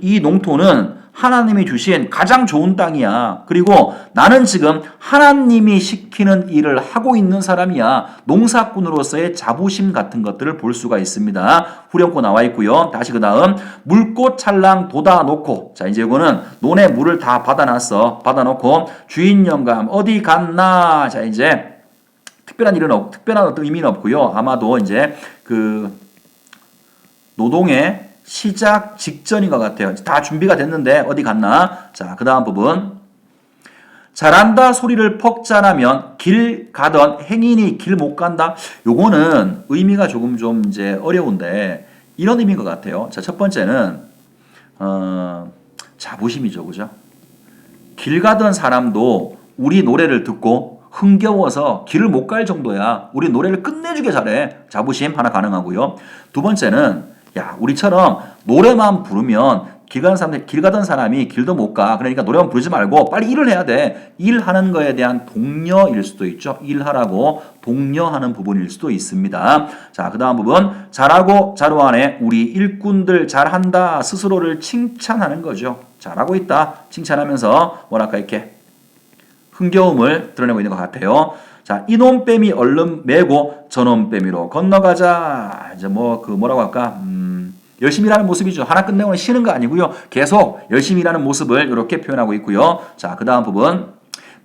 이 농토는 하나님이 주신 가장 좋은 땅이야. 그리고 나는 지금 하나님이 시키는 일을 하고 있는 사람이야. 농사꾼으로서의 자부심 같은 것들을 볼 수가 있습니다. 후렴구 나와 있고요. 다시 그 다음 물꽃 찰랑 돋아놓고 자 이제 이거는 논에 물을 다 받아놨어. 받아놓고 주인 영감 어디 갔나. 자 이제 특별한 어떤 의미는 없고요. 아마도 이제 노동의 시작 직전인 것 같아요. 다 준비가 됐는데 어디 갔나? 자, 그 다음 부분. 잘한다 소리를 퍽자라면 길 가던 행인이 길 못 간다. 요거는 의미가 조금 좀 이제 어려운데 이런 의미인 것 같아요. 자, 첫 번째는 자부심이죠, 그죠? 길 가던 사람도 우리 노래를 듣고 흥겨워서 길을 못 갈 정도야. 우리 노래를 끝내주게 잘해. 자부심 하나 가능하고요. 두 번째는 야, 우리처럼 노래만 부르면 길 가던 사람이 길도 못 가. 그러니까 노래만 부르지 말고 빨리 일을 해야 돼. 일하는 거에 대한 독려일 수도 있죠. 일하라고 독려하는 부분일 수도 있습니다. 자, 그 다음 부분. 잘하고 자로하네. 우리 일꾼들 잘한다. 스스로를 칭찬하는 거죠. 잘하고 있다. 칭찬하면서 뭐랄까 이렇게 흥겨움을 드러내고 있는 것 같아요. 자, 이놈 뺨이 얼른 메고 저놈 뺨이로 건너가자. 이제 뭐라고 할까? 열심히 일하는 모습이죠. 하나 끝내고는 쉬는 거 아니고요. 계속 열심히 일하는 모습을 이렇게 표현하고 있고요. 자, 그 다음 부분.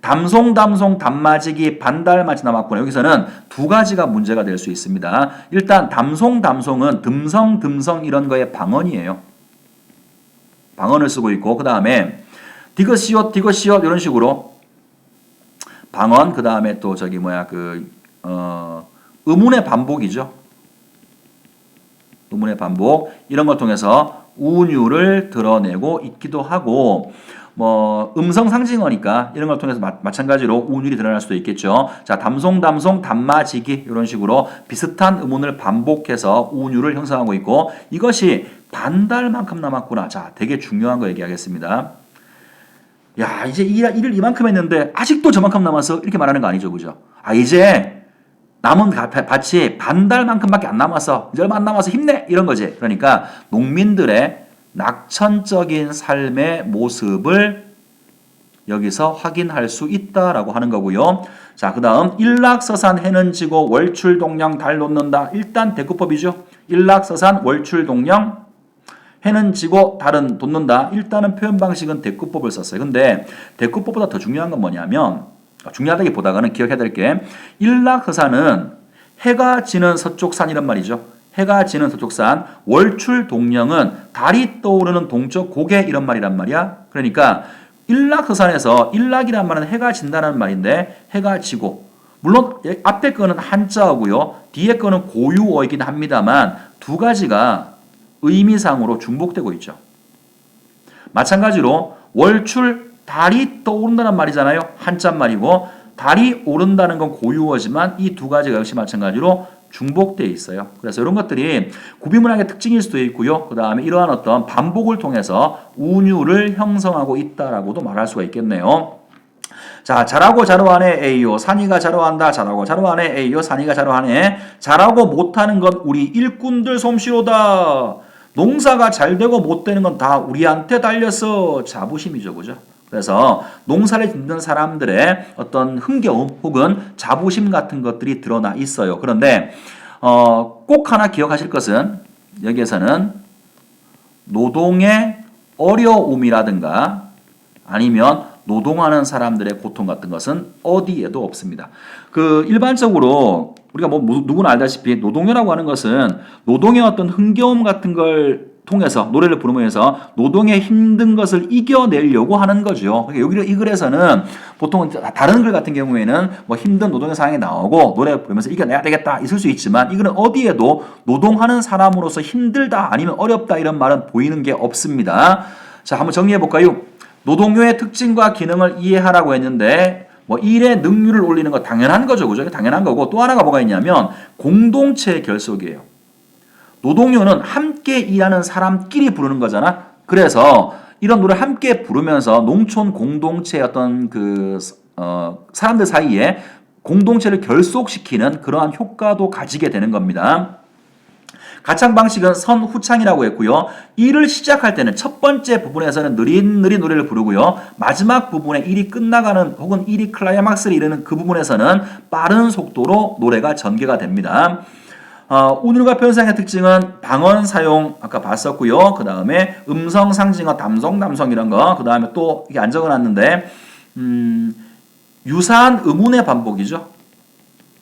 담송 담마지기 반달맞이 남았구나. 여기서는 두 가지가 문제가 될 수 있습니다. 일단 담송은 듬성 이런 거의 방언이에요. 방언을 쓰고 있고 그 다음에 디귿시옷 이런 식으로 방언 그 다음에 또 의문의 반복이죠. 의문의 반복 이런 걸 통해서 운율을 드러내고 있기도 하고 음성 상징어니까 이런 걸 통해서 마찬가지로 운율이 드러날 수도 있겠죠. 자, 담송 담마지기 이런 식으로 비슷한 의문을 반복해서 운율을 형성하고 있고 이것이 반달만큼 남았구나. 자, 되게 중요한 거 얘기하겠습니다. 야, 이제 일을 이만큼 했는데 아직도 저만큼 남았어 이렇게 말하는 거 아니죠, 그죠? 이제 남은 밭이 반달만큼밖에 안 남았어. 이제 얼마 안 남아서 힘내. 이런 거지. 그러니까 농민들의 낙천적인 삶의 모습을 여기서 확인할 수 있다라고 하는 거고요. 자, 그 다음 일락서산 해는 지고 월출동령 달 놓는다. 일단 대꾸법이죠. 일락서산 월출동령 해는 지고 달은 돋는다. 일단은 표현 방식은 대꾸법을 썼어요. 근데 대꾸법보다 더 중요한 건 뭐냐면 중요하다기보다는 기억해야 될 게 일락서산은 해가 지는 서쪽산 이란 말이죠. 해가 지는 서쪽산 월출동령은 달이 떠오르는 동쪽 고개 이런 말이란 말이야. 그러니까 일락서산에서 일락이란 말은 해가 진다는 말인데 해가 지고 물론 앞에 거는 한자어고요. 뒤에 거는 고유어이긴 합니다만 두 가지가 의미상으로 중복되고 있죠. 마찬가지로 월출 달이 떠오른다는 말이잖아요. 한자말이고 달이 오른다는 건 고유어지만 이 두 가지가 역시 마찬가지로 중복되어 있어요. 그래서 이런 것들이 구비문학의 특징일 수도 있고요. 그 다음에 이러한 어떤 반복을 통해서 운율을 형성하고 있다라고도 말할 수가 있겠네요. 자, 잘하고 자로하네 에이요. 산이가 자로한다. 잘하고 자로하네 에이요. 산이가 자로하네. 잘하고 못하는 건 우리 일꾼들 솜씨로다. 농사가 잘 되고 못 되는 건 다 우리한테 달렸어. 자부심이죠, 그죠? 그래서 농사를 짓는 사람들의 어떤 흥겨움 혹은 자부심 같은 것들이 드러나 있어요. 그런데 꼭 하나 기억하실 것은 여기에서는 노동의 어려움이라든가 아니면 노동하는 사람들의 고통 같은 것은 어디에도 없습니다. 일반적으로 우리가 누구나 알다시피 노동요라고 하는 것은 노동의 어떤 흥겨움 같은 걸 통해서 노래를 부르면서 노동의 힘든 것을 이겨내려고 하는 거죠. 여기 이 글에서는 보통 다른 글 같은 경우에는 힘든 노동의 상황이 나오고 노래 부르면서 이겨내야 되겠다 있을 수 있지만 이 글은 어디에도 노동하는 사람으로서 힘들다 아니면 어렵다 이런 말은 보이는 게 없습니다. 자, 한번 정리해 볼까요? 노동요의 특징과 기능을 이해하라고 했는데 일의 능률을 올리는 거 당연한 거죠. 그죠? 당연한 거고 또 하나가 뭐가 있냐면 공동체의 결속이에요. 노동요는 함께 일하는 사람끼리 부르는 거잖아. 그래서 이런 노래를 함께 부르면서 농촌 공동체의 어떤 사람들 사이에 공동체를 결속시키는 그러한 효과도 가지게 되는 겁니다. 가창 방식은 선후창이라고 했고요. 일을 시작할 때는 첫 번째 부분에서는 느릿느릿 노래를 부르고요. 마지막 부분에 일이 끝나가는 혹은 일이 클라이막스를 이루는 그 부분에서는 빠른 속도로 노래가 전개가 됩니다. 운율과 표현상의 특징은 방언 사용 아까 봤었고요. 그 다음에 음성 상징어 담송 이런 거. 그 다음에 또 이게 안 적어놨는데 유사한 의문의 반복이죠.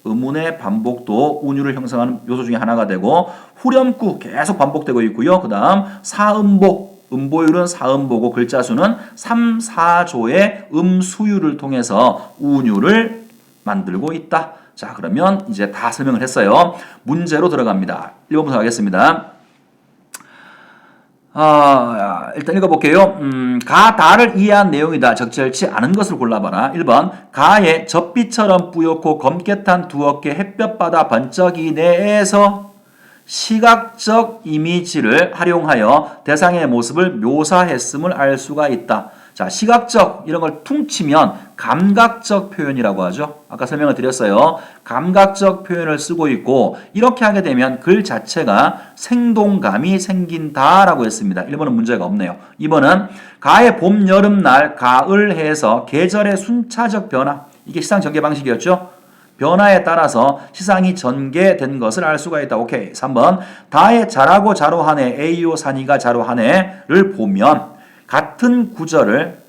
의문의 반복도 운율을 형성하는 요소 중에 하나가 되고 후렴구 계속 반복되고 있고요. 그 다음 사음복, 음보율은 사음보고 글자 수는 3, 4조의 음수율을 통해서 운율을 만들고 있다. 자, 그러면 이제 다 설명을 했어요. 문제로 들어갑니다. 1번부터 하겠습니다. 일단 읽어볼게요. 가, 다를 이해한 내용이다. 적절치 않은 것을 골라봐라. 1번. 가에 젖빛처럼 뿌옇고 검게 탄 두 어깨 햇볕바다 번쩍이 내에서 시각적 이미지를 활용하여 대상의 모습을 묘사했음을 알 수가 있다. 자, 시각적 이런 걸 퉁치면 감각적 표현이라고 하죠. 아까 설명을 드렸어요. 감각적 표현을 쓰고 있고 이렇게 하게 되면 글 자체가 생동감이 생긴다라고 했습니다. 1번은 문제가 없네요. 2번은 가의 봄, 여름, 날, 가을 해서 계절의 순차적 변화. 이게 시상 전개 방식이었죠. 변화에 따라서 시상이 전개된 것을 알 수가 있다. 오케이. 3번. 다의 자라고 자로하네, 에이오 산이가 자로하네를 보면 같은 구절을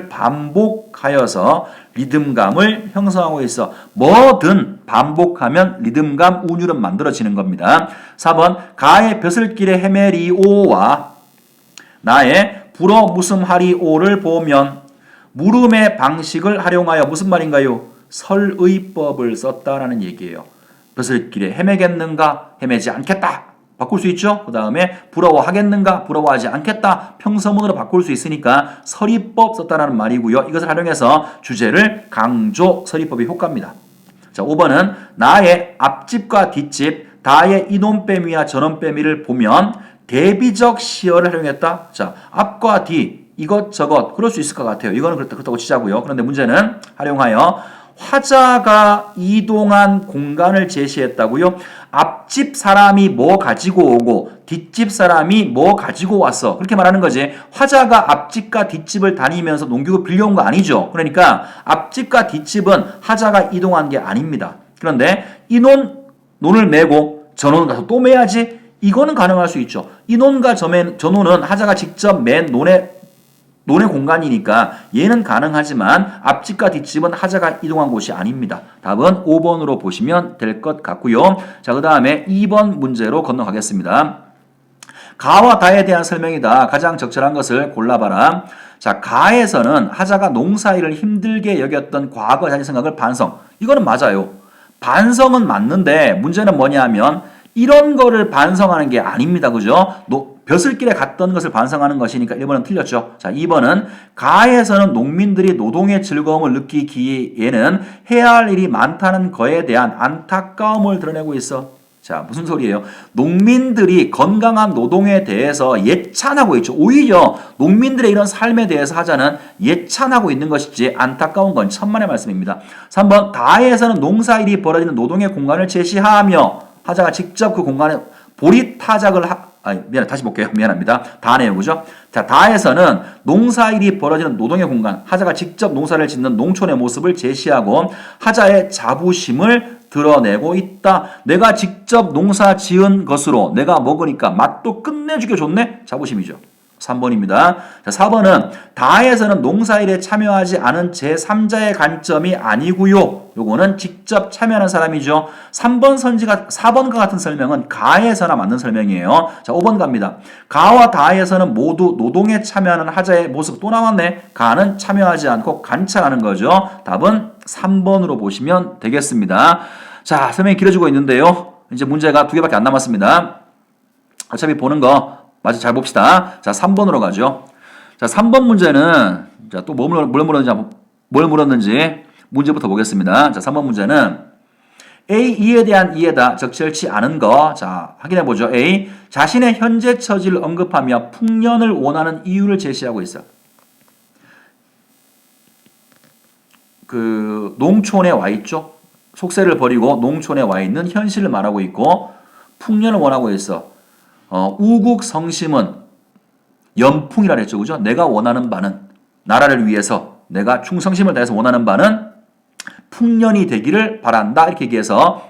반복하여서 리듬감을 형성하고 있어. 뭐든 반복하면 리듬감, 운율은 만들어지는 겁니다. 4번. 가의 벼슬길에 헤메리오와 나의 불어 무슴하리오를 보면 물음의 방식을 활용하여 무슨 말인가요? 설의법을 썼다라는 얘기예요. 벼슬길에 헤매겠는가? 헤매지 않겠다. 바꿀 수 있죠? 그 다음에 부러워하겠는가? 부러워하지 않겠다. 평서문으로 바꿀 수 있으니까 서리법 썼다라는 말이고요. 이것을 활용해서 주제를 강조, 서리법의 효과입니다. 자, 5번은 나의 앞집과 뒷집, 다의 이놈빼미와 저놈빼미를 보면 대비적 시어를 활용했다. 자, 앞과 뒤, 이것저것 그럴 수 있을 것 같아요. 이거는 그렇다고 치자고요. 그런데 문제는 활용하여 화자가 이동한 공간을 제시했다고요. 앞집 사람이 뭐 가지고 오고 뒷집 사람이 뭐 가지고 왔어. 그렇게 말하는 거지. 화자가 앞집과 뒷집을 다니면서 농기구 빌려온 거 아니죠. 그러니까 앞집과 뒷집은 화자가 이동한 게 아닙니다. 그런데 이 논을 메고 저논 가서 또 메야지. 이거는 가능할 수 있죠. 이 논과 저논은 화자가 직접 맨 논의 공간이니까 얘는 가능하지만 앞집과 뒷집은 하자가 이동한 곳이 아닙니다. 답은 5번으로 보시면 될 것 같고요. 자, 그 다음에 2번 문제로 건너가겠습니다. 가와 다에 대한 설명이다. 가장 적절한 것을 골라봐라. 자, 가에서는 하자가 농사일을 힘들게 여겼던 과거 자기 생각을 반성. 이거는 맞아요. 반성은 맞는데 문제는 뭐냐면 이런 거를 반성하는 게 아닙니다. 그죠? 벼슬길에 갔던 것을 반성하는 것이니까 1번은 틀렸죠. 자, 2번은 가에서는 농민들이 노동의 즐거움을 느끼기에는 해야 할 일이 많다는 거에 대한 안타까움을 드러내고 있어. 자, 무슨 소리예요? 농민들이 건강한 노동에 대해서 예찬하고 있죠. 오히려 농민들의 이런 삶에 대해서 하자는 예찬하고 있는 것이지 안타까운 건 천만의 말씀입니다. 3번 다에서는 농사일이 벌어지는 노동의 공간을 제시하며 하자가 직접 그 공간에 보리타작을 다시 볼게요. 미안합니다. 다네요. 그죠? 자, 다에서는 농사일이 벌어지는 노동의 공간, 하자가 직접 농사를 짓는 농촌의 모습을 제시하고 하자의 자부심을 드러내고 있다. 내가 직접 농사 지은 것으로 내가 먹으니까 맛도 끝내주게 좋네? 자부심이죠. 3번입니다. 자, 4번은 다에서는 농사일에 참여하지 않은 제3자의 관점이 아니고요. 요거는 직접 참여하는 사람이죠. 4번과 같은 설명은 가에서나 맞는 설명이에요. 자, 5번 갑니다. 가와 다에서는 모두 노동에 참여하는 하자의 모습 또 나왔네. 가는 참여하지 않고 관찰하는 거죠. 답은 3번으로 보시면 되겠습니다. 자, 설명이 길어지고 있는데요. 이제 문제가 2개밖에 안 남았습니다. 어차피 보는 거 마저 잘 봅시다. 자, 3번으로 가죠. 자, 3번 문제는 자, 또 뭘 물었는지 문제부터 보겠습니다. 자, 3번 문제는 A, 이에 대한 이해다. 적절치 않은 거. 자, 확인해 보죠. A, 자신의 현재 처지를 언급하며 풍년을 원하는 이유를 제시하고 있어. 그 농촌에 와 있죠. 속세를 버리고 농촌에 와 있는 현실을 말하고 있고 풍년을 원하고 있어. 우국성심은 연풍이라 했죠. 그죠? 내가 원하는 바는 나라를 위해서 내가 충성심을 다해서 원하는 바는 풍년이 되기를 바란다. 이렇게 얘기해서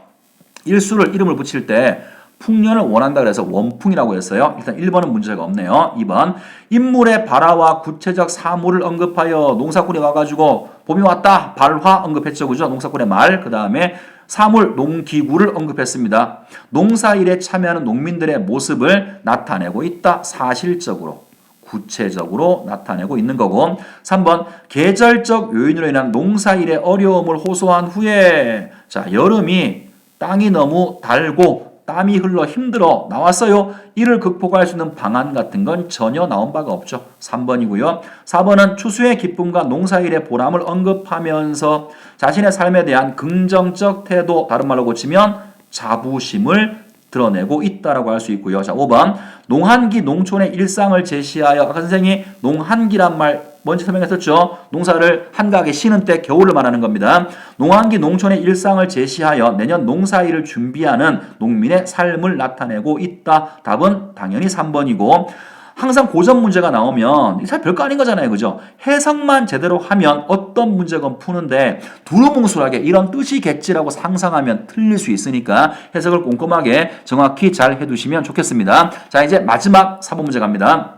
이름을 붙일 때 풍년을 원한다 그래서 원풍이라고 했어요. 일단 1번은 문제가 없네요. 2번 인물의 발화와 구체적 사물을 언급하여 농사꾼이 와가지고 봄이 왔다 발화 언급했죠. 그죠? 농사꾼의 말. 그 다음에 사물 농기구를 언급했습니다. 농사일에 참여하는 농민들의 모습을 나타내고 있다. 사실적으로 구체적으로 나타내고 있는 거고 3번 계절적 요인으로 인한 농사일의 어려움을 호소한 후에 자 여름이 땅이 너무 달고 땀이 흘러 힘들어 나왔어요. 이를 극복할 수 있는 방안 같은 건 전혀 나온 바가 없죠. 3번이고요. 4번은 추수의 기쁨과 농사일의 보람을 언급하면서 자신의 삶에 대한 긍정적 태도, 다른 말로 고치면 자부심을 드러내고 있다라고 할 수 있고요. 자, 5번 농한기 농촌의 일상을 제시하여 아까 선생님이 농한기란 말 먼저 설명했었죠. 농사를 한가하게 쉬는 때 겨울을 말하는 겁니다. 농한기 농촌의 일상을 제시하여 내년 농사일을 준비하는 농민의 삶을 나타내고 있다. 답은 당연히 3번이고 항상 고전 문제가 나오면 잘 별거 아닌 거잖아요. 그죠? 해석만 제대로 하면 어떤 문제건 푸는데 두루뭉술하게 이런 뜻이겠지라고 상상하면 틀릴 수 있으니까 해석을 꼼꼼하게 정확히 잘 해두시면 좋겠습니다. 자, 이제 마지막 4번 문제 갑니다.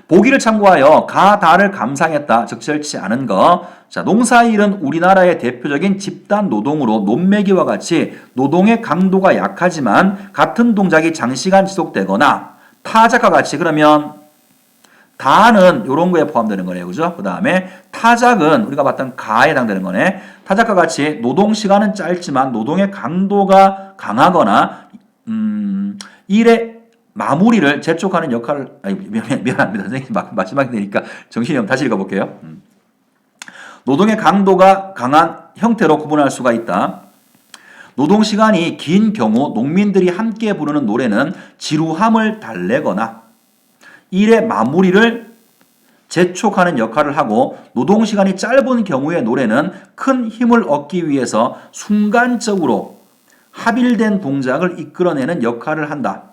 보기를 참고하여 가, 다를 감상했다. 적절치 않은 거. 자, 농사일은 우리나라의 대표적인 집단 노동으로 논매기와 같이 노동의 강도가 약하지만 같은 동작이 장시간 지속되거나 타작과 같이 그러면 다는 이런 거에 포함되는 거네요. 그죠? 그 다음에 타작은 우리가 봤던 가에 해당되는 거네. 타작과 같이 노동 시간은 짧지만 노동의 강도가 강하거나 일의 마무리를 재촉하는 역할을 미안합니다. 선생님 마지막에 되니까 정신이 없 다시 읽어볼게요. 노동의 강도가 강한 형태로 구분할 수가 있다. 노동시간이 긴 경우 농민들이 함께 부르는 노래는 지루함을 달래거나 일의 마무리를 재촉하는 역할을 하고 노동시간이 짧은 경우의 노래는 큰 힘을 얻기 위해서 순간적으로 합일된 동작을 이끌어내는 역할을 한다.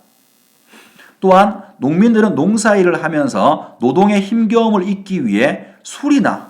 또한 농민들은 농사일을 하면서 노동의 힘겨움을 잊기 위해 술이나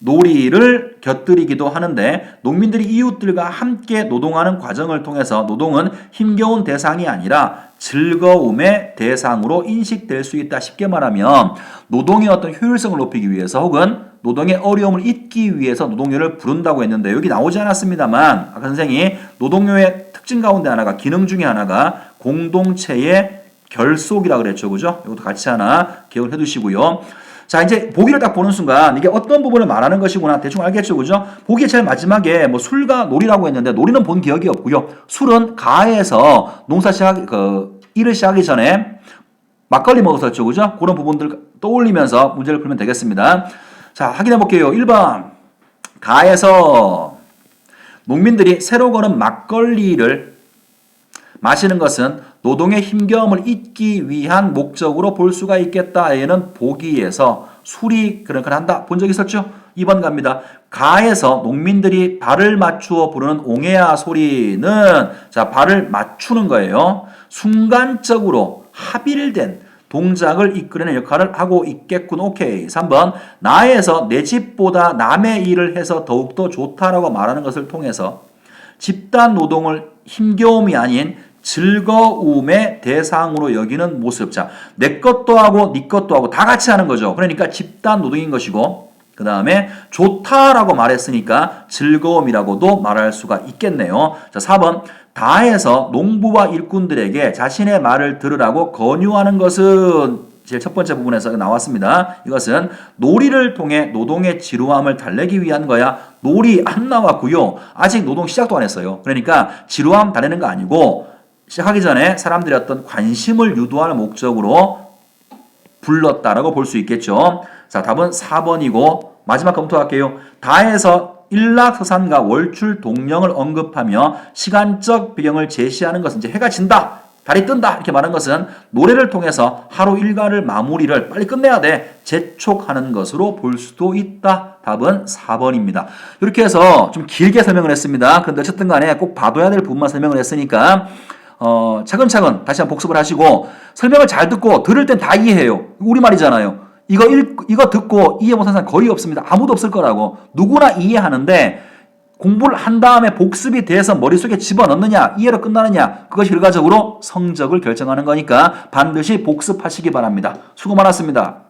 놀이를 곁들이기도 하는데 농민들이 이웃들과 함께 노동하는 과정을 통해서 노동은 힘겨운 대상이 아니라 즐거움의 대상으로 인식될 수 있다. 쉽게 말하면 노동의 어떤 효율성을 높이기 위해서 혹은 노동의 어려움을 잊기 위해서 노동요를 부른다고 했는데 여기 나오지 않았습니다만 아까 선생님이 노동요의 특징 가운데 하나가 기능 중에 하나가 공동체의 결속이라고 그랬죠. 그죠? 이것도 같이 하나 기억을 해두시고요. 자, 이제 보기를 딱 보는 순간 이게 어떤 부분을 말하는 것이구나 대충 알겠죠. 그죠? 보기의 제일 마지막에 뭐 술과 놀이라고 했는데 놀이는 본 기억이 없고요. 술은 가에서 농사 일을 시작하기 전에 막걸리 먹었었죠. 그죠? 그런 부분들 떠올리면서 문제를 풀면 되겠습니다. 자, 확인해 볼게요. 1번. 가에서 농민들이 새로 거는 막걸리를 마시는 것은 노동의 힘겨움을 잊기 위한 목적으로 볼 수가 있겠다. 얘는 보기에서 술이 그런 걸 한다. 본 적 있었죠? 2번 갑니다. 가에서 농민들이 발을 맞추어 부르는 옹해야 소리는 자 발을 맞추는 거예요. 순간적으로 합일된 동작을 이끌어내는 역할을 하고 있겠군. 오케이. 3번. 나에서 내 집보다 남의 일을 해서 더욱더 좋다라고 말하는 것을 통해서 집단 노동을 힘겨움이 아닌 즐거움의 대상으로 여기는 모습. 자, 내 것도 하고 네 것도 하고 다 같이 하는 거죠. 그러니까 집단 노동인 것이고 그 다음에 좋다라고 말했으니까 즐거움이라고도 말할 수가 있겠네요. 자, 4번. 다해서 농부와 일꾼들에게 자신의 말을 들으라고 권유하는 것은 제일 첫 번째 부분에서 나왔습니다. 이것은 놀이를 통해 노동의 지루함을 달래기 위한 거야. 놀이 안 나왔고요. 아직 노동 시작도 안 했어요. 그러니까 지루함 달래는 거 아니고 시작하기 전에 사람들의 어떤 관심을 유도하는 목적으로 불렀다라고 볼 수 있겠죠. 자, 답은 4번이고 마지막 검토할게요. 다해서 일락서산과 월출 동령을 언급하며 시간적 배경을 제시하는 것은 이제 해가 진다, 달이 뜬다 이렇게 말하는 것은 노래를 통해서 하루 일과를 마무리를 빨리 끝내야 돼 재촉하는 것으로 볼 수도 있다. 답은 4번입니다. 이렇게 해서 좀 길게 설명을 했습니다. 그런데 어쨌든 간에 꼭 봐둬야 될 부분만 설명을 했으니까 차근차근 다시 한번 복습을 하시고 설명을 잘 듣고 들을 땐 다 이해해요. 우리말이잖아요. 이거 듣고 이해 못하는 사람 거의 없습니다. 아무도 없을 거라고. 누구나 이해하는데 공부를 한 다음에 복습이 돼서 머릿속에 집어넣느냐, 이해로 끝나느냐, 그것이 결과적으로 성적을 결정하는 거니까 반드시 복습하시기 바랍니다. 수고 많았습니다.